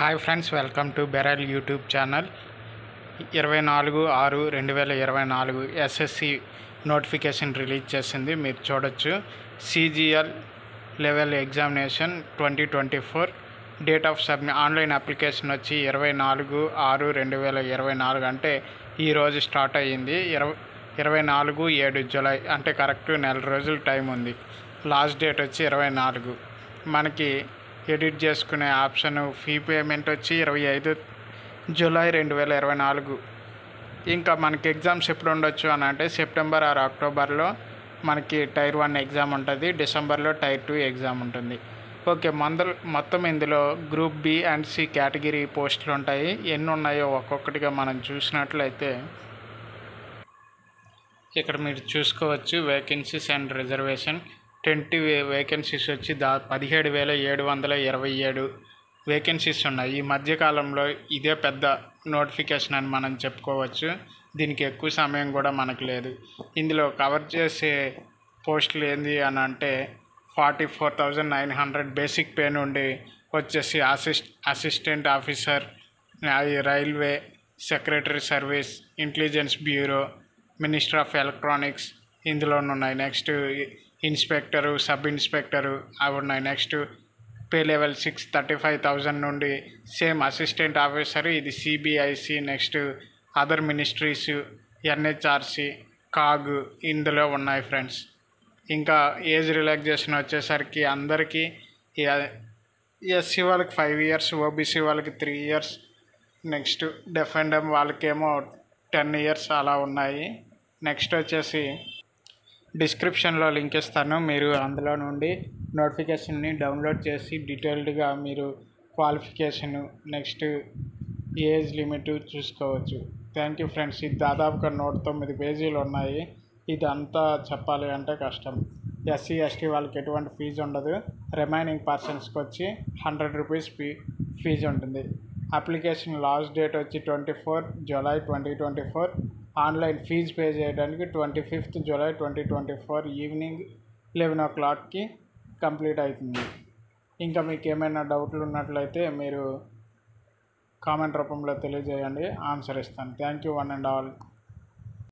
Hi friends, welcome to బెరల్ YouTube channel. 24/6/2024 SSC notification release చేసింది. మీరు చూడొచ్చు. CGL level examination 2024 date of online application వచ్చి 24/6/2024 అంటే ఈరోజు స్టార్ట్ అయ్యింది. 24/7 జూలై అంటే కరెక్ట్ నెల రోజులు టైం ఉంది. లాస్ట్ డేట్ వచ్చి 24. మనకి ఎడిట్ చేసుకునే ఆప్షన్ ఫీ పేమెంట్ వచ్చి 25 జూలై 2024. ఇంకా మనకి ఎగ్జామ్స్ ఎప్పుడు ఉండొచ్చు అని అంటే సెప్టెంబర్ ఆర్ అక్టోబర్లో మనకి టైర్ 1 ఎగ్జామ్ ఉంటుంది, డిసెంబర్లో టైర్ 2 ఎగ్జామ్ ఉంటుంది. ఓకే, మొత్తం ఇందులో group B and C category పోస్టులు ఉంటాయి. ఎన్ని ఉన్నాయో ఒక్కొక్కటిగా మనం చూసినట్లయితే ఇక్కడ మీరు చూసుకోవచ్చు. వేకెన్సీస్ అండ్ రిజర్వేషన్ 20 వేకెన్సీస్ వచ్చి 17,727 వేకెన్సీస్ ఉన్నాయి. ఈ మధ్యకాలంలో ఇదే పెద్ద నోటిఫికేషన్ అని మనం చెప్పుకోవచ్చు. దీనికి ఎక్కువ సమయం కూడా మనకు లేదు. ఇందులో కవర్ చేసే పోస్టులు ఏంది అని అంటే 44,900 బేసిక్ పే నుండి వచ్చేసి assistant officer, railway, secretary service, intelligence bureau, minister of electronics ఇందులోనున్నాయి. నెక్స్ట్ ఇన్స్పెక్టరు, సబ్ ఇన్స్పెక్టరు అవి ఉన్నాయి. నెక్స్ట్ పే లెవెల్ 6 35,000 నుండి సేమ్ అసిస్టెంట్ ఆఫీసర్, ఇది CBIC, next other ministries, NHRC, CAG ఇందులో ఉన్నాయి ఫ్రెండ్స్. ఇంకా ఏజ్ రిలాక్సేషన్ వచ్చేసరికి అందరికీ ఎస్సీ వాళ్ళకి 5 years, ఓబీసీ వాళ్ళకి 3 years, next deaf and dumb వాళ్ళకేమో 10 years అలా ఉన్నాయి. నెక్స్ట్ వచ్చేసి డిస్క్రిప్షన్లో లింక్ ఇస్తాను. మీరు అందులో నుండి నోటిఫికేషన్ని డౌన్లోడ్ చేసి డీటెయిల్డ్గా మీరు క్వాలిఫికేషను, నెక్స్ట్ ఏజ్ లిమిట్ చూసుకోవచ్చు. Thank you friends. ఇది దాదాపుగా 109 పేజీలు ఉన్నాయి. ఇదంతా చెప్పాలి అంటే కష్టం. ఎస్సీ ఎస్టీ వాళ్ళకి ఎటువంటి ఫీజు ఉండదు. రిమైనింగ్ పర్సన్స్కి వచ్చి 100 రూపీస్ ఫీజు ఉంటుంది. అప్లికేషన్ లాస్ట్ డేట్ వచ్చి 24 జూలై 2024. ఆన్లైన్ ఫీజు పే చేయడానికి 25 జూలై 2024 ఈవినింగ్ 11 o'clockకి కంప్లీట్ అవుతుంది. ఇంకా మీకు ఏమైనా డౌట్లు ఉన్నట్లయితే మీరు కామెంట్ రూపంలో తెలియజేయండి, ఆన్సర్ ఇస్తాను. Thank you one and all.